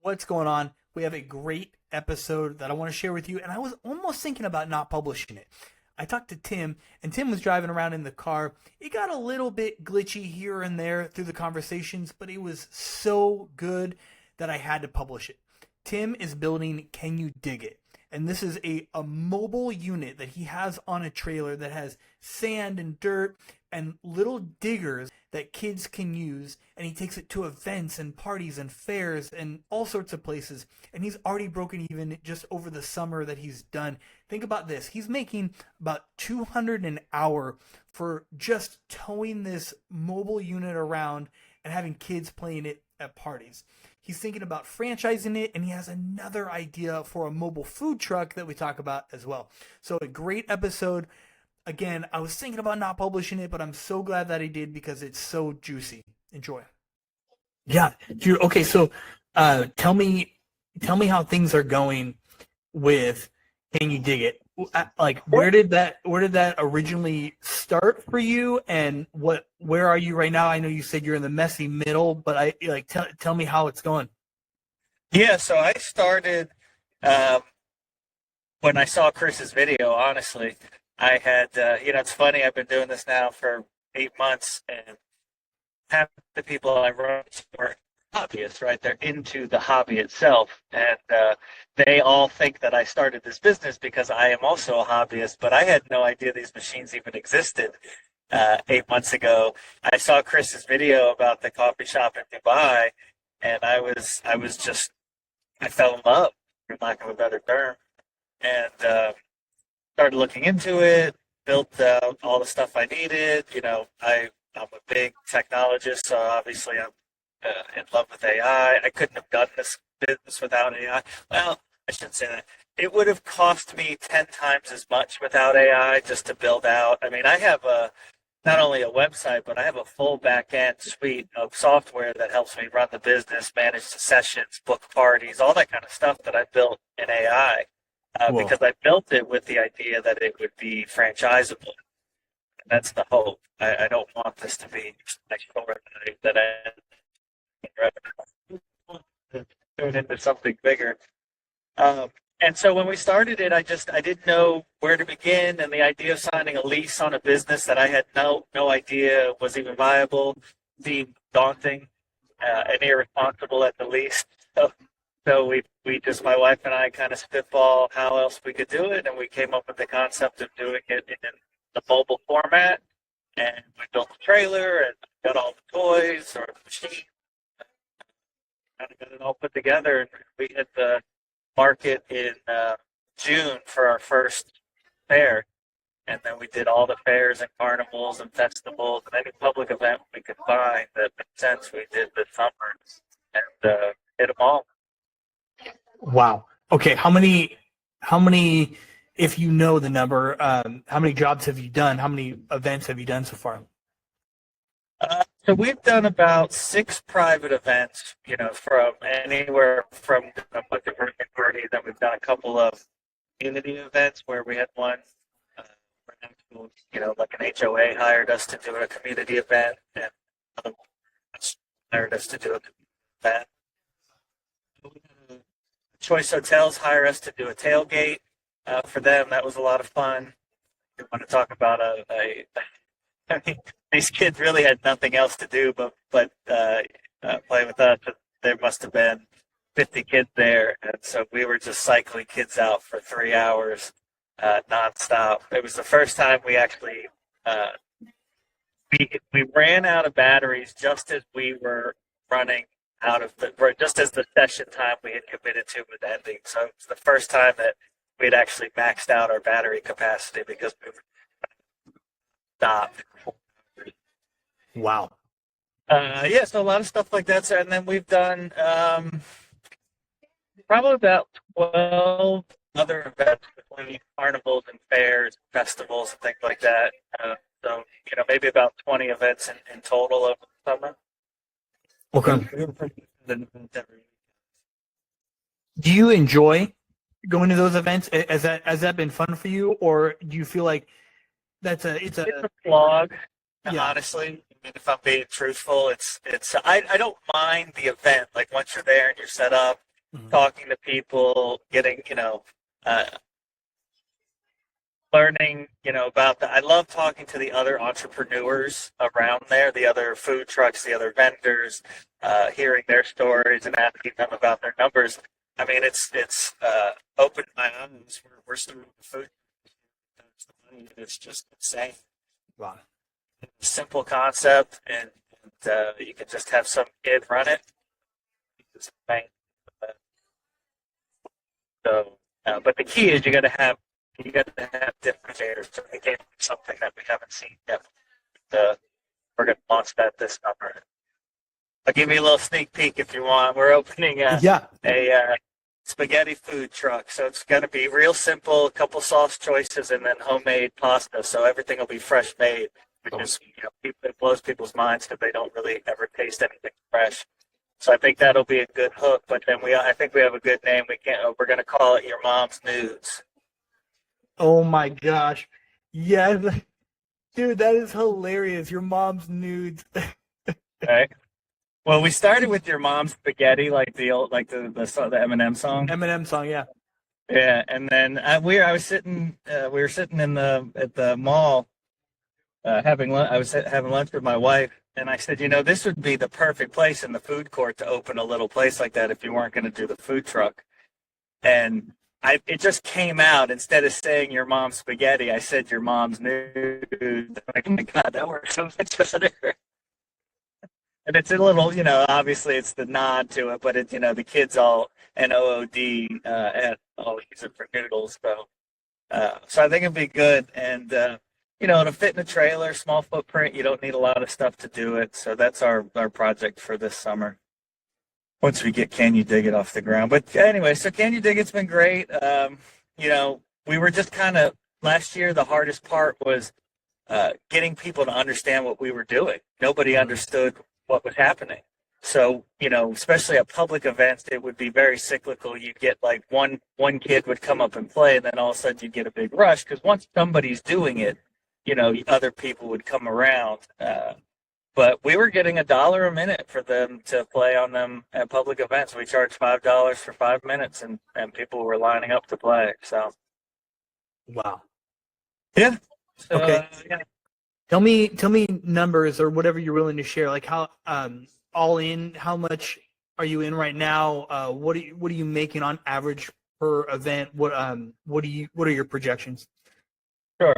What's going on? We have a great episode that I want to share with you, and I was almost thinking about not publishing it. I talked to Tim, and Tim was driving around in the car. It got a little bit glitchy here and there through the conversations, but it was so good that I had to publish it. Tim is building Can You Dig It? And this is a mobile unit that he has on a trailer that has sand and dirt and little diggers that kids can use. And he takes it to events and parties and fairs and all sorts of places. And he's already broken even just over the summer that he's done. Think about this. He's making about 200 an hour for just towing this mobile unit around and having kids playing it at parties. He's thinking about franchising it, and he has another idea for a mobile food truck that we talk about as well. So a great episode. Again, I was thinking about not publishing it, but I'm so glad that I did because it's so juicy. Enjoy. Yeah, dude. Okay, so tell me how things are going with Can You Dig It? Like, where did that originally start for you, and where are you right now? I know you said you're in the messy middle, but tell me how it's going. Yeah, so I started um, when I saw Chris's video. Honestly, I had it's funny. I've been doing this now for 8 months, and half the people I run into are hobbyists, right? They're into the hobby itself, and they all think that I started this business because I am also a hobbyist. But I had no idea these machines even existed. 8 months ago, I saw Chris's video about the coffee shop in Dubai, and I was just I fell in love, for lack of a better term, and started looking into it. Built all the stuff I needed. I'm a big technologist, so obviously I'm in love with AI. I couldn't have done this business without AI. Well, I shouldn't say that. It would have cost me 10 times as much without AI just to build out. I mean, I have not only a website, but I have a full back end suite of software that helps me run the business, manage the sessions, book parties, all that kind of stuff that I built in AI Whoa. because I built it with the idea that it would be franchisable. And that's the hope. I don't want this to be like overnight that I turn into something bigger. Um, and so when we started it, I didn't know where to begin, and the idea of signing a lease on a business that I had no idea was even viable seemed daunting and irresponsible at the least. So we just my wife and I kind of spitball how else we could do it, and we came up with the concept of doing it in the mobile format. And we built a trailer and got all the toys or the machine, kind of got it all put together. And we hit the market in June for our first fair. And then we did all the fairs and carnivals and festivals and any public event we could find that made sense. We did this summer and hit them all. Wow. Okay. How many, if you know the number, how many jobs have you done? How many events have you done so far? So we've done about 6 private events, from anywhere from like the birthday party. Then we've done a couple of community events where we had one, uh, like an HOA hired us to do a community event, and another one hired us to do a community event. Choice Hotels hire us to do a tailgate for them. That was a lot of fun. We want to talk about I mean, these kids really had nothing else to do but play with us. There must have been 50 kids there, and so we were just cycling kids out for 3 hours nonstop. It was the first time we actually uh, we ran out of batteries just as we were running out of just as the session time we had committed to was ending. So it was the first time that we had actually maxed out our battery capacity because we were stopped. Wow. Yeah, so a lot of stuff like that. So, and then we've done probably about 12 other events between carnivals and fairs, festivals, and things like that. So, maybe about 20 events in total over the summer. Okay. We were pretty good at events every Do you enjoy going to those events? Has that been fun for you, or do you feel like it's a It's a slog, yeah. honestly. I mean, if I'm being truthful, it's I don't mind the event. Like once you're there and you're set up, Mhm. talking to people, getting, uh, learning, about the. I love talking to the other entrepreneurs around there, the other food trucks, the other vendors, hearing their stories and asking them about their numbers. I mean, it's opened my eyes. We're starting the food. It's just insane. Wow. Simple concept, and you can just have some kid run it. It's amazing. But the key is you got to have differentiators. So it can't be something that we haven't seen yet. We're going to launch that this summer. I'll give you a little sneak peek if you want. We're opening Yeah. a spaghetti food truck, so it's going to be real simple. A couple sauce choices, and then homemade pasta. So everything will be fresh made, which is it blows people's minds because they don't really ever taste anything fresh. So I think that'll be a good hook. But then I think we have a good name. We're going to call it Your Mom's Nudes. Oh my gosh. Yes. Dude, that is hilarious. Your mom's nudes. Right. Well, we started with Your Mom's Spaghetti, like the old, like the Eminem song. Eminem song, yeah. Yeah, and then we were sitting at the mall having lunch. I was having lunch with my wife, and I said, this would be the perfect place in the food court to open a little place like that if you weren't going to do the food truck. And it just came out. Instead of saying Your Mom's Spaghetti, I said Your Mom's Nude. Like, oh my God, that works so much better. And it's a little, obviously it's the nod to it, but the kids all NOOD and all use it for noodles. So I think it'd be good, and it'll fit in a trailer, small footprint. You don't need a lot of stuff to do it. So that's our project for this summer. Once we get Can You Dig It off the ground. But anyway, so Can You Dig It's been great. We were just kind of last year. The hardest part was getting people to understand what we were doing. Nobody understood what was happening. So, especially at public events, it would be very cyclical. You'd get like one kid would come up and play, and then all of a sudden you'd get a big rush because once somebody's doing it, other people would come around. But we were getting $1 a minute for them to play on them at public events. We charged $5 for 5 minutes, and people were lining up to play. So, Wow. yeah. So, Okay. yeah. Tell me numbers or whatever you're willing to share. Like how all in, how much are you in right now? What are you making on average per event? What are your projections? Sure.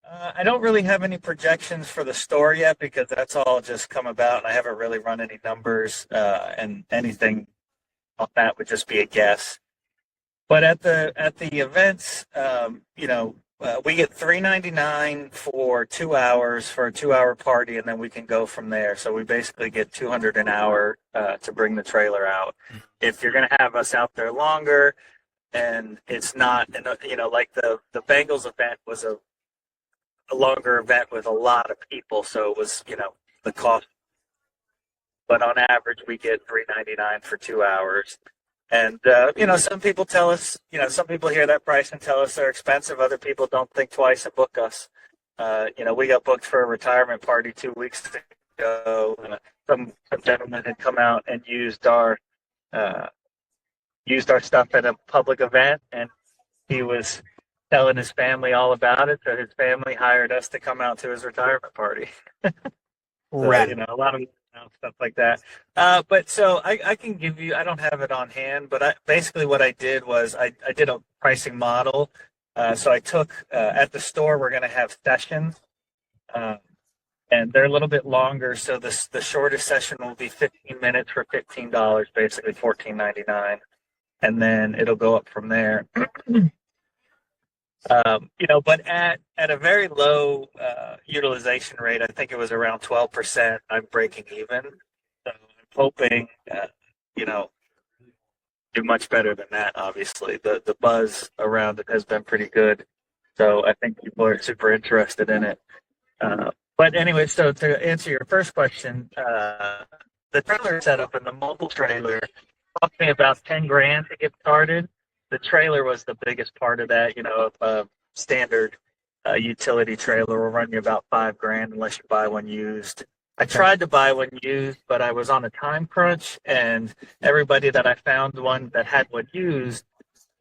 I don't really have any projections for the store yet because that's all just come about, and I haven't really run any numbers, and anything on that would just be a guess. But at the events, we get $3.99 for 2 hours for a 2 hour party, and then we can go from there. So we basically get $200 an hour to bring the trailer out. If you're going to have us out there longer, and it's not, like the Bengals event was a longer event with a lot of people, so it was, the cost. But on average, we get $3.99 for 2 hours. And, some people tell us, some people hear that price and tell us they're expensive. Other people don't think twice and book us. We got booked for a retirement party 2 weeks ago. And some gentleman had come out and used our stuff at a public event, and he was telling his family all about it. So his family hired us to come out to his retirement party. So, Rad. a lot of stuff like that. But so I can give you, I don't have it on hand, but basically what I did was I did a pricing model. So I took, at the store, we're going to have sessions, and they're a little bit longer. So the shortest session will be 15 minutes for $15, basically $14.99. And then it'll go up from there. But at a very low utilization rate, I think it was around 12%. I'm breaking even. So I'm hoping, do much better than that. Obviously, the buzz around it has been pretty good. So I think people are super interested in it. But anyway, so to answer your first question, the trailer setup and the mobile trailer cost me about 10 grand to get started. The trailer was the biggest part of that. A standard utility trailer will run you about 5 grand unless you buy one used. I tried to buy one used, but I was on a time crunch, and everybody that I found one that had one used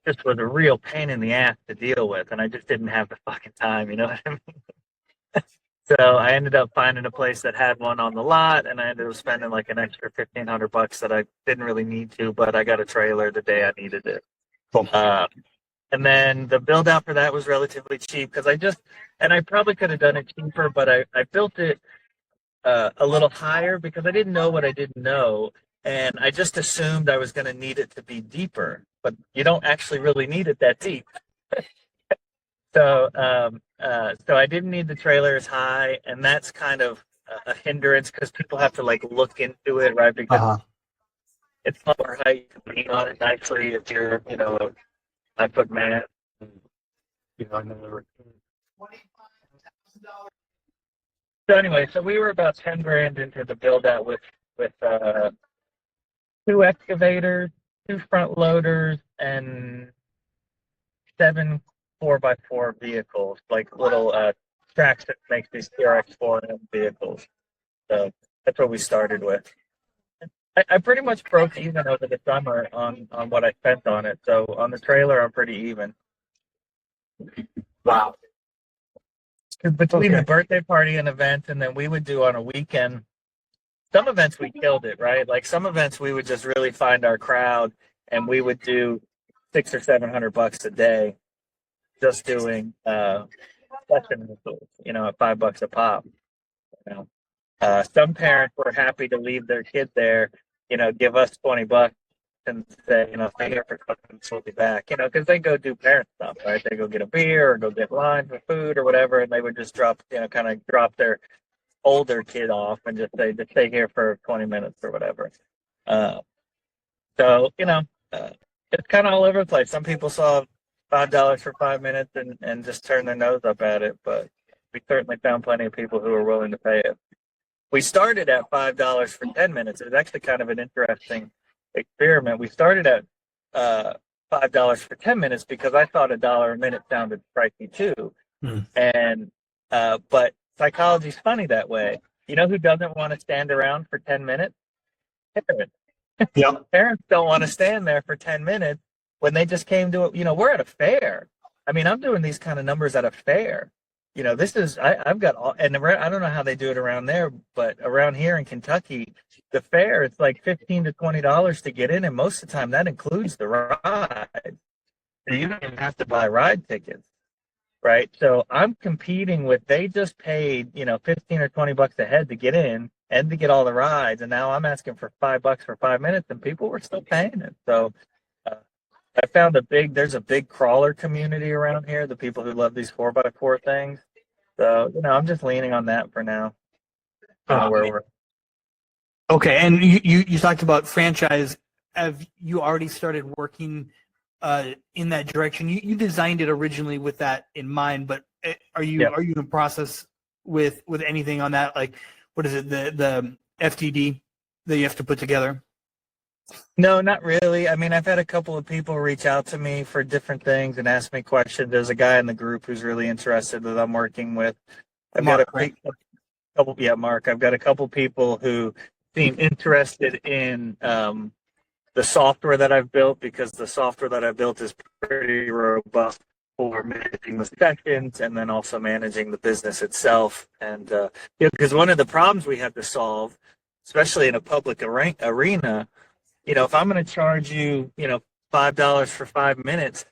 just was a real pain in the ass to deal with, and I just didn't have the fucking time, you know what I mean? So I ended up finding a place that had one on the lot, and I ended up spending like an extra $1,500 that I didn't really need to, but I got a trailer the day I needed it. Cool. And then the build out for that was relatively cheap because and I probably could have done it cheaper, but I built it a little higher because I didn't know what I didn't know. And I just assumed I was going to need it to be deeper, but you don't actually really need it that deep. So I didn't need the trailer as high, and that's kind of a hindrance because people have to like look into it, right? Because it's not how you can lean on it nicely if you're, a 5-foot man. So anyway, so we were about 10 grand into the build out with 2 excavators, 2 front loaders, and 7 4x4 vehicles, like little tracks that make these TRX-4M vehicles. So that's what we started with. I pretty much broke even over the summer on what I spent on it. So on the trailer, I'm pretty even. Wow. Between the birthday party and events, and then we would do on a weekend. Some events we killed it, right? Like some events we would just really find our crowd, and we would do $600 or $700 a day, just doing session rentals, at $5 a pop. Some parents were happy to leave their kid there, give us $20 and say, stay here for 20 minutes, we'll be back, because they go do parent stuff, right? They go get a beer or go get line for food or whatever, and they would just drop their older kid off and just say, just stay here for 20 minutes or whatever. So, it's kind of all over the place. Some people saw $5 for 5 minutes and just turned their nose up at it, but we certainly found plenty of people who were willing to pay it. We started at $5 for 10 minutes. It was actually kind of an interesting experiment. We started at $5 for 10 minutes because I thought $1 a minute sounded pricey too. And but psychology's funny that way. You know who doesn't want to stand around for 10 minutes? Parents. Yep. Parents don't want to stand there for 10 minutes when they just came to it. We're at a fair. I mean, I'm doing these kind of numbers at a fair. This is, I've got all, and I don't know how they do it around there, but around here in Kentucky, the fair, it's like $15 to $20 to get in. And most of the time that includes the ride. So you don't even have to buy ride tickets, right? So I'm competing with, they just paid, 15 or $20 a head to get in and to get all the rides. And now I'm asking for $5 for 5 minutes and people were still paying it. So I found there's a big crawler community around here, the people who love these 4x4 things. So, I'm just leaning on that for now. Okay, and you talked about franchise. Have you already started working in that direction? You designed it originally with that in mind, but are you in process with anything on that? Like, what is it, the FTD that you have to put together? No, not really. I mean, I've had a couple of people reach out to me for different things and ask me questions. There's a guy in the group who's really interested that I'm working with. Mark. I've got a couple people who seem interested in the software that I've built, because the software that I've built is pretty robust for managing the sessions and then also managing the business itself. And because one of the problems we have to solve, especially in a public arena, if I'm going to charge you, $5 for 5 minutes,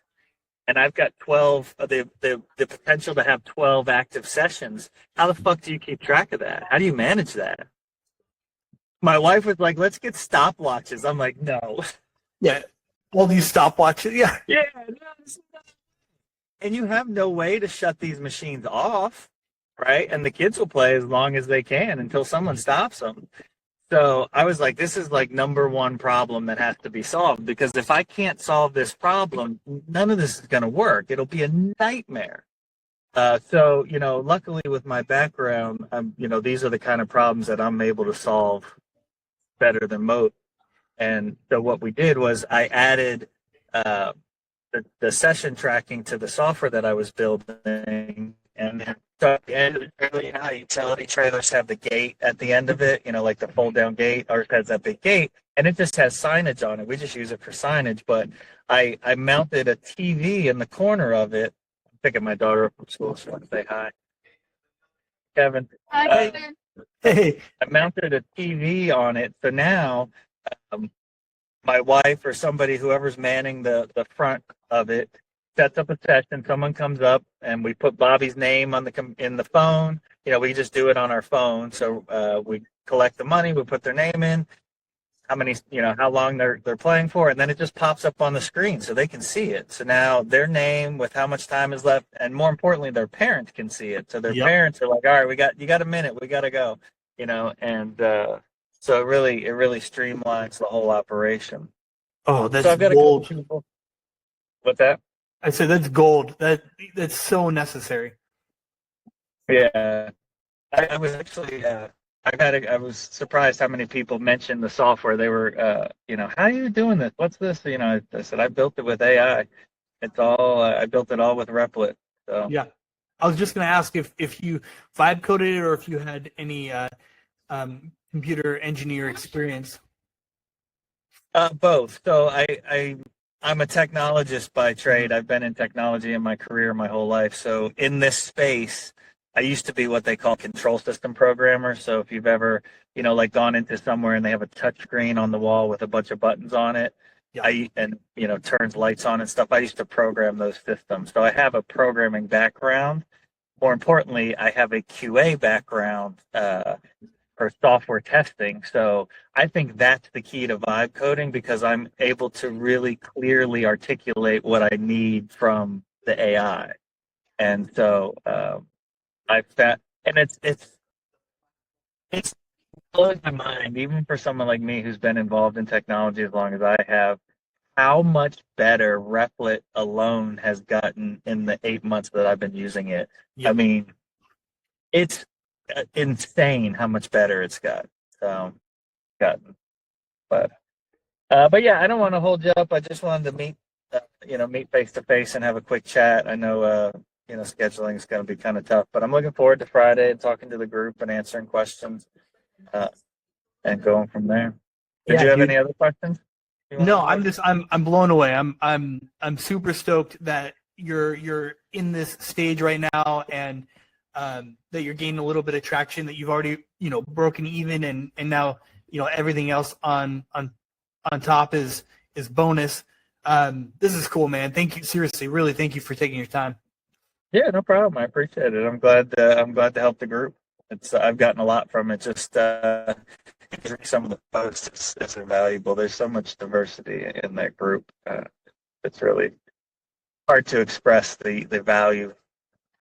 and I've got 12, the potential to have 12 active sessions, how the fuck do you keep track of that? How do you manage that? My wife was like, let's get stopwatches. I'm like, no. Yeah. All these stopwatches. Yeah. Yeah. And you have no way to shut these machines off, right? And the kids will play as long as they can until someone stops them. So I was like, this is like number one problem that has to be solved, because if I can't solve this problem, none of this is going to work. It'll be a nightmare. So, luckily with my background, these are the kind of problems that I'm able to solve better than most. And so what we did was I added the session tracking to the software that I was building, and So at the end of the trailer, you know how utility trailers have the gate at the end of it, you know, like the fold down gate, ours has that big gate, and it just has signage on it. We just use it for signage, but I mounted a TV in the corner of it. I'm picking my daughter up from school, so I want to say hi, Kevin. Hi, Uh, Kevin. Hey, I mounted a TV on it, so now um, my wife or somebody, whoever's manning the front of it, sets up a session. Someone comes up and we put Bobby's name on in the phone. You know, we just do it on our phone. So we collect the money, we put their name in, how many, you know, how long they're playing for, and then it just pops up on the screen so they can see it. So now their name with how much time is left, and more importantly, their parents can see it. So their yep. parents are like, all right, you got a minute, we got to go, you know, and so it really streamlines the whole operation. Oh, So that's I've got a couple gold. people. What's that? I said that's gold. That's so necessary. Yeah, I was actually I was surprised how many people mentioned the software. They were you know, how are you doing this? What's this? You know, I said I built it with AI. It's all I built it all with Replit. So Yeah. I was just gonna ask if you vibe coded it or if you had any computer engineer experience. both. So I'm a technologist by trade. I've been in technology in my career my whole life. So in this space, I used to be what they call control system programmer. So if you've ever, you know, like gone into somewhere and they have a touch screen on the wall with a bunch of buttons on it, Yeah. and you know, turns lights on and stuff. I used to program those systems. So I have a programming background. More importantly, I have a QA background for software testing. So I think that's the key to vibe coding because I'm able to really clearly articulate what I need from the AI. And so I found, and it's blows my mind, even for someone like me who's been involved in technology as long as I have, how much better Replit alone has gotten in the 8 months that I've been using it. I Yep. mean, it's insane how much better it's got. So, gotten, but yeah, I don't want to hold you up. I just wanted to meet, you know, meet face to face and have a quick chat. I know, you know, scheduling is going to be kind of tough, but I'm looking forward to Friday and talking to the group and answering questions, uh, and going from there. Did Yeah, you have dude. any other questions you No, wanted to I'm blown away. I'm super stoked that you're in this stage right now and that you're gaining a little bit of traction, that you've already, you know, broken even, and now, you know, everything else on top is bonus. This is cool, man. Thank you. Seriously, really thank you for taking your time. Yeah, no problem. I appreciate it. I'm glad to help the group. It's I've gotten a lot from it. Just some of the posts is valuable. There's so much diversity in that group. It's really hard to express the value